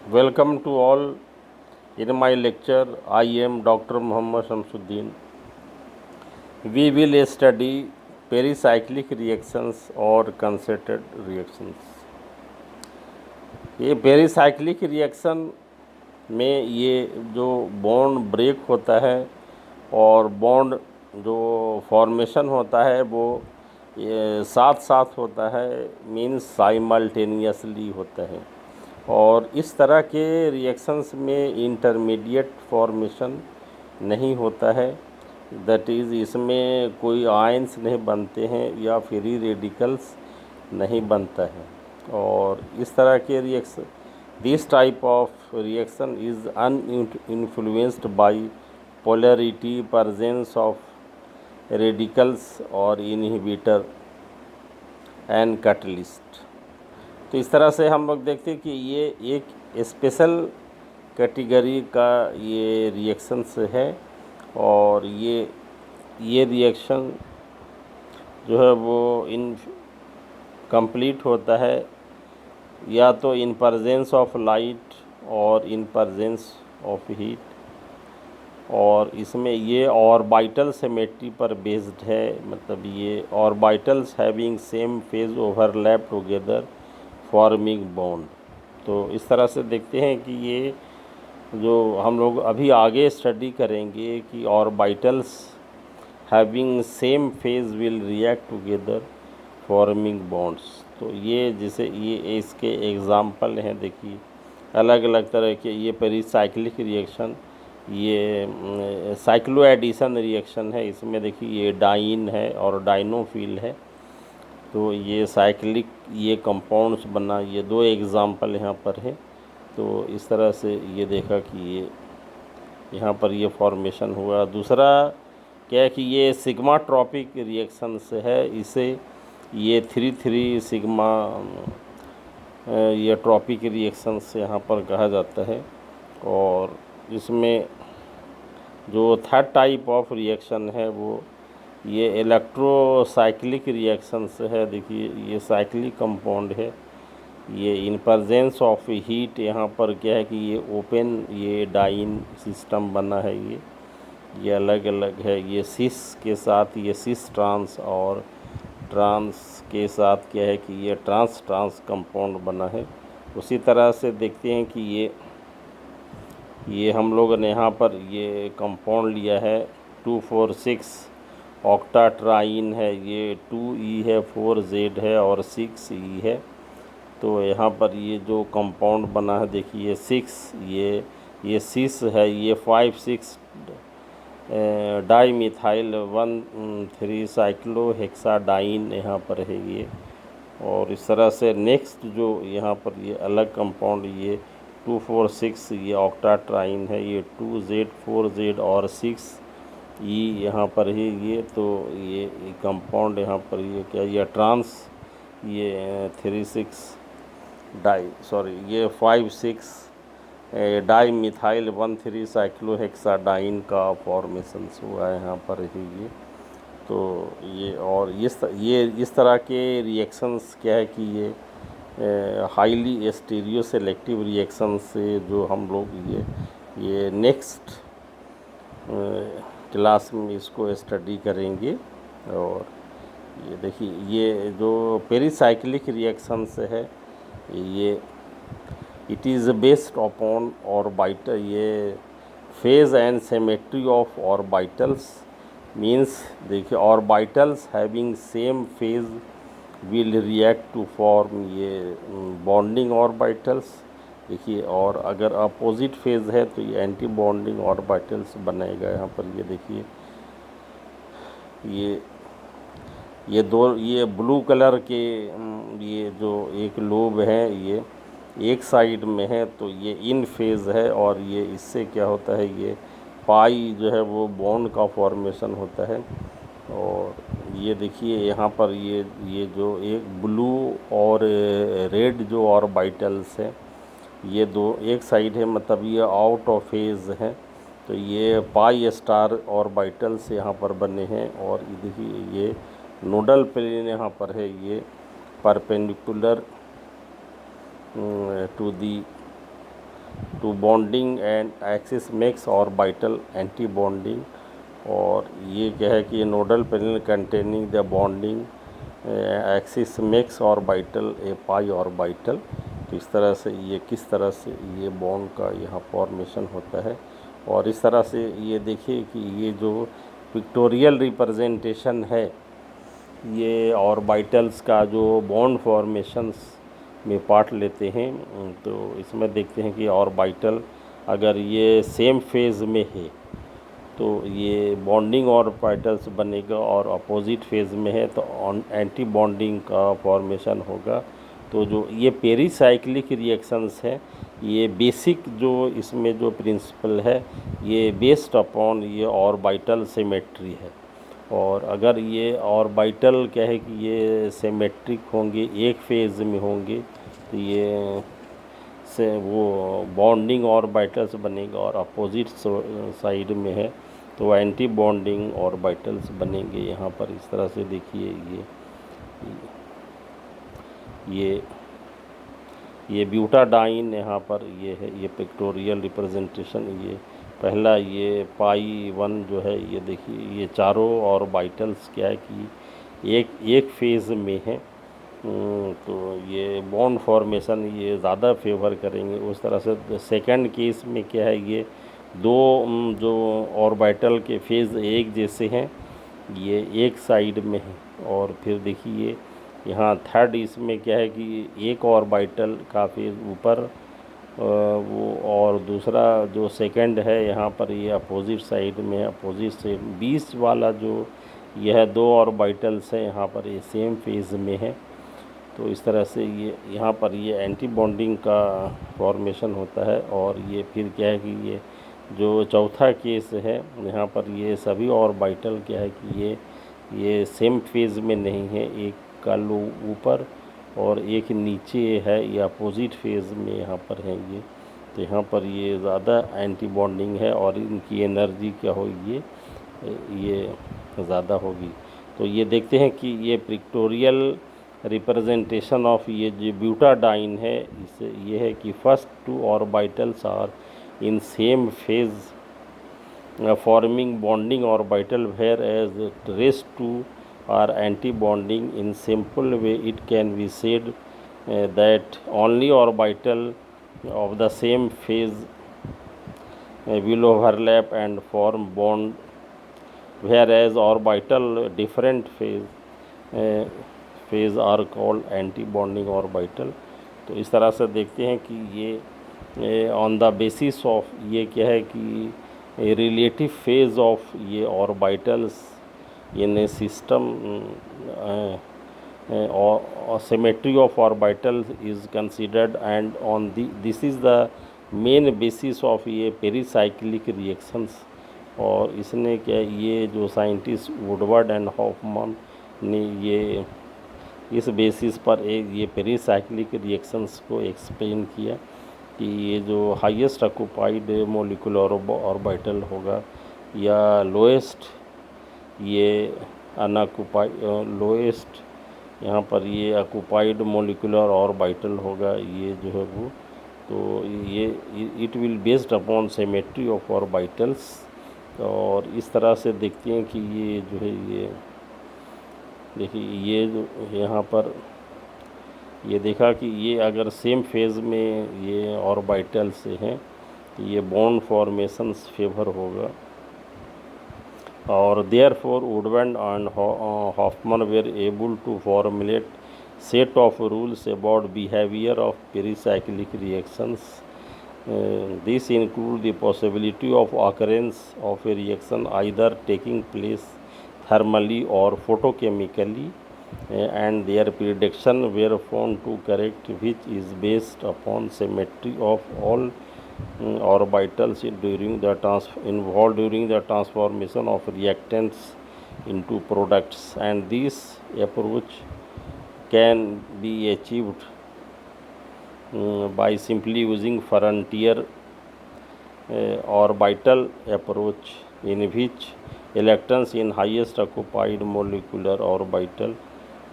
Welcome to all. In my lecture, I am Dr. Muhammad Shamsuddin. We will study pericyclic reactions or concerted reactions. ये pericyclic reaction में ये जो bond break होता है और bond जो फॉर्मेशन होता है वो ये साथ साथ होता है, मीन्स साइमल्टेनियसली होता है। और इस तरह के रिएक्शंस में इंटरमीडिएट फॉर्मेशन नहीं होता है, दैट इज़ इसमें कोई आयंस नहीं बनते हैं या फ्री रेडिकल्स नहीं बनता है। और इस तरह के reaction, this type of reaction is uninfluenced by polarity, presence of radicals और इनहिबिटर एंड कैटलिस्ट। तो इस तरह से हम लोग देखते हैं कि ये एक स्पेशल कैटेगरी का ये रिएक्शंस है। और ये रिएक्शन जो है वो इन कंप्लीट होता है या तो इन प्रेजेंस ऑफ लाइट और इन प्रेजेंस ऑफ हीट। और इसमें ये ऑर्बिटल सिमेट्री पर बेस्ड है, मतलब ये orbitals having same phase overlap together forming bond. तो इस तरह से देखते हैं कि ये जो हम लोग अभी आगे स्टडी करेंगे कि orbitals having same phase will react together forming bonds. तो ये जैसे ये इसके एग्जाम्पल हैं, देखिए अलग अलग तरह के। ये पेरीसाइक्लिक रिएक्शन, ये साइक्लो एडिशन रिएक्शन है। इसमें देखिए ये डाइन है और डाइनोफिल है। तो ये साइक्लिक ये कंपाउंड्स बना, ये दो एग्जाम्पल यहाँ पर है। तो इस तरह से ये देखा कि ये यहाँ पर ये फॉर्मेशन हुआ। दूसरा क्या है कि ये सिग्मा ट्रॉपिक रिएक्शन से है, इसे ये 3,3 सिग्मा ये ट्रॉपिक रिएक्शन से यहाँ पर कहा जाता है। और इसमें जो थर्ड टाइप ऑफ रिएक्शन है वो ये इलेक्ट्रोसाइक्लिक रिएक्शंस है। देखिए ये साइक्लिक कंपाउंड है, ये इन प्रेजेंस ऑफ हीट यहाँ पर क्या है कि ये ओपन ये डाइन सिस्टम बना है। ये अलग अलग है। ये सिस के साथ ये सिस ट्रांस और ट्रांस के साथ क्या है कि ये ट्रांस ट्रांस कंपाउंड बना है। उसी तरह से देखते हैं कि ये हम लोग ने यहाँ पर ये कंपाउंड लिया है 2,4,6 ऑक्टाट्राइन है। ये 2E है, 4Z है और 6E है। तो यहाँ पर ये जो कंपाउंड बना है देखिए 6, ये 6 है, ये 5,6 डाईमिथाइल 1,3 साइक्लोहेक्साडाइन यहाँ पर है ये। और इस तरह से नेक्स्ट जो यहाँ पर ये अलग कंपाउंड ये 2,4,6 ये ऑक्टाट्राइन है, ये 2Z 4Z और 6E यहाँ पर है ये। तो ये कंपाउंड यहाँ पर ये क्या, ये ट्रांस ये ये 5,6 डाईमिथाइल 1,3 साइक्लोहेक्साडाइन का फॉर्मेशन हुआ है यहाँ पर ही ये। तो ये और ये इस तरह के रिएक्शंस क्या है कि ये हाईली स्टीरियो सेलेक्टिव रिएक्शन से जो हम लोग ये नेक्स्ट क्लास में इसको स्टडी करेंगे। और ये देखिए ये जो पेरीसाइक्लिक रिएक्शंस है ये it is based upon orbital, ये phase and symmetry of orbitals. Means देखिए orbitals having same phase will react to form ये बॉन्डिंग ऑर्बिटल्स। देखिए और अगर अपोजिट फेज है तो ये एंटी बॉन्डिंग ऑर्बिटल्स बनाएगा। यहाँ पर ये देखिए ये दो ये ब्लू कलर के ये जो एक लोब है ये एक साइड में है, तो ये इन फेज़ है। और ये इससे क्या होता है, ये पाई जो है वो बॉन्ड का फॉर्मेशन होता है। और ये देखिए यहाँ पर ये जो एक ब्लू और रेड जो ऑर्बिटल्स है ये दो एक साइड है, मतलब ये आउट ऑफ फेज़ है। तो ये पाई स्टार ऑर्बिटल्स यहाँ पर बने हैं। और देखिए ये नोडल प्लेन यहाँ पर है, ये perpendicular to the to bonding and axis makes orbital anti bonding। और ये क्या है कि nodal panel containing the bonding axis makes orbital A pi orbital. तो इस तरह से ये किस तरह से ये बॉन्ड का यहाँ फॉर्मेशन होता है। और इस तरह से ये देखिए कि ये जो पिक्टोरियल रिप्रेजेंटेशन है ये ऑर्बिटल्स का जो बॉन्ड फॉर्मेशंस में पार्ट लेते हैं। तो इसमें देखते हैं कि ऑर्बिटल अगर ये सेम फेज़ में है तो ये बॉन्डिंग ऑर्बिटल्स बनेगा, और अपोजिट फेज़ में है तो एंटी बॉन्डिंग का फॉर्मेशन होगा। तो जो ये पेरीसाइक्लिक रिएक्शंस है ये बेसिक जो इसमें जो प्रिंसिपल है ये बेस्ड अपॉन ये ऑर्बिटल सिमेट्री है। और अगर ये ऑर्बिटल क्या है कि ये सिमेट्रिक होंगे, एक फेज़ में होंगे, तो ये से वो बॉन्डिंग ऑर्बिटल्स बनेगा। और अपोजिट साइड में है तो एंटी बॉन्डिंग ऑर्बिटल्स बनेंगे। यहाँ पर इस तरह से देखिए ये ब्यूटाडाइन यहाँ पर ये है, ये पिक्टोरियल रिप्रेजेंटेशन। ये पहला ये पाई 1 जो है ये देखिए ये चारों ऑर्बिटल्स क्या है कि एक फेज़ में है। तो ये बॉन्ड फॉर्मेशन ये ज़्यादा फेवर करेंगे। उस तरह से सेकंड केस में क्या है ये दो जो ऑर्बिटल के फेज़ एक जैसे हैं ये एक साइड में है। और फिर देखिए यहाँ थर्ड इसमें क्या है कि एक ऑर्बिटल का फेज़ ऊपर वो, और दूसरा जो सेकंड है यहाँ पर ये अपोजिट साइड में है। अपोजिट से 20 वाला जो यह दो ऑर्बिटल्स है यहाँ पर ये सेम फेज़ में है। तो इस तरह से ये यहाँ पर ये एंटी बॉन्डिंग का फॉर्मेशन होता है। और ये फिर क्या है कि ये जो चौथा केस है यहाँ पर ये सभी ऑर्बिटल क्या है कि ये सेम फेज़ में नहीं है, एक का लो ऊपर और एक नीचे है, ये अपोजिट फेज़ में यहाँ पर है ये। तो यहाँ पर ये ज़्यादा एंटी बॉन्डिंग है और इनकी एनर्जी क्या होगी ये ज़्यादा होगी। तो ये देखते हैं कि ये पिक्टोरियल रिप्रेजेंटेशन ऑफ ये जो ब्यूटाडाइन है इसे ये है कि first two orbitals are in same phase forming bonding orbital, whereas rest two are anti bonding. In simple way it can be said that only orbital of the same phase will overlap and form bond, whereas orbital different phase are called anti bonding orbital। तो इस तरह से देखते हैं कि ये on the basis of ये क्या है कि रिलेटिव फेज ऑफ ये orbitals in A system or symmetry of orbitals is considered, and on this is the main basis of ये पेरीसाइक्लिक रिएक्शंस। और इसने क्या ये जो साइंटिस्ट वुडवर्ड एंड हॉफमैन ने ये इस बेसिस पर एक ये पेरीसाइक्लिक रिएक्शंस को एक्सप्लेन किया कि ये जो हाईएस्ट ऑक्यूपाइड मोलिकुलर ऑर्बिटल होगा या लोएस्ट ये अनऑक्यूपाइड लोएस्ट यहाँ पर ये ऑक्यूपाइड मोलिकुलर ऑर्बिटल होगा ये जो है वो। तो ये it will based upon symmetry of orbitals. और इस तरह से देखते हैं कि ये जो है ये देखिए ये जो यहाँ पर ये देखा कि ये अगर सेम फेज़ में ये ऑर्बिटल से हैं तो ये बॉन्ड फॉर्मेशंस फेवर होगा। और therefore Woodward and Hoffman were able to formulate set of rules about behavior of pericyclic reactions। This include the possibility of occurrence of a reaction either taking place thermally or photochemically, and their prediction were found to correct, which is based upon symmetry of all orbitals involved during the transformation of reactants into products, and this approach can be achieved by simply using frontier orbital approach, in which electrons in highest occupied molecular orbital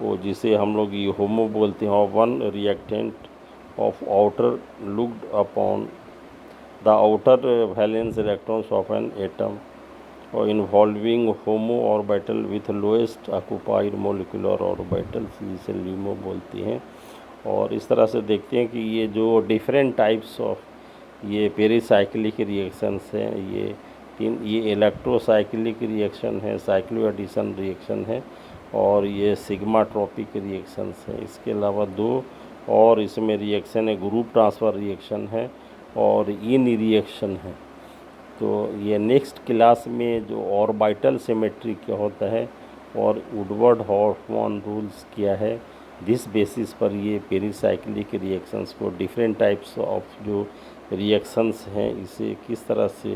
वो जिसे हम लोग ये HOMO बोलते हैं, one reactant of outer looked upon the outer valence electrons of an atom और involving HOMO orbital with lowest occupied molecular orbital, जिसे LUMO बोलती हैं। और इस तरह से देखते हैं कि ये जो डिफरेंट टाइप्स ऑफ ये पेरीसाइक्लिक रिएक्शंस हैं, ये इलेक्ट्रोसाइक्लिक रिएक्शन है, साइक्लो एडिशन रिएक्शन है, और ये सिग्माट्रोपिक रिएक्शंस हैं। इसके अलावा दो और इसमें रिएक्शन है, ग्रुप ट्रांसफ़र रिएक्शन है और इन रिएक्शन है। तो ये नेक्स्ट क्लास में जो ऑर्बिटल सिमेट्री क्या होता है और वुडवर्ड हॉफमैन रूल्स क्या है, जिस बेसिस पर ये पेरीसाइक्लिक रिएक्शंस को डिफरेंट टाइप्स ऑफ जो रिएक्शंस हैं इसे किस तरह से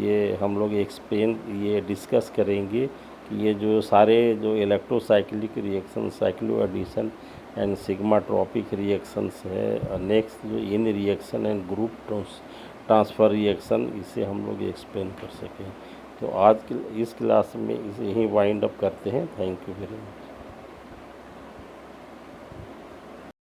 ये हम लोग एक्सप्लेन ये डिस्कस करेंगे कि ये जो सारे जो electrocyclic reaction, cyclo addition and sigmatropic reactions है, नेक्स्ट जो इन reaction and group transfer reaction, इसे हम लोग एक्सप्लेन कर सकें। तो आज की इस क्लास में इसे यहीं वाइंड अप करते हैं। Thank you very much.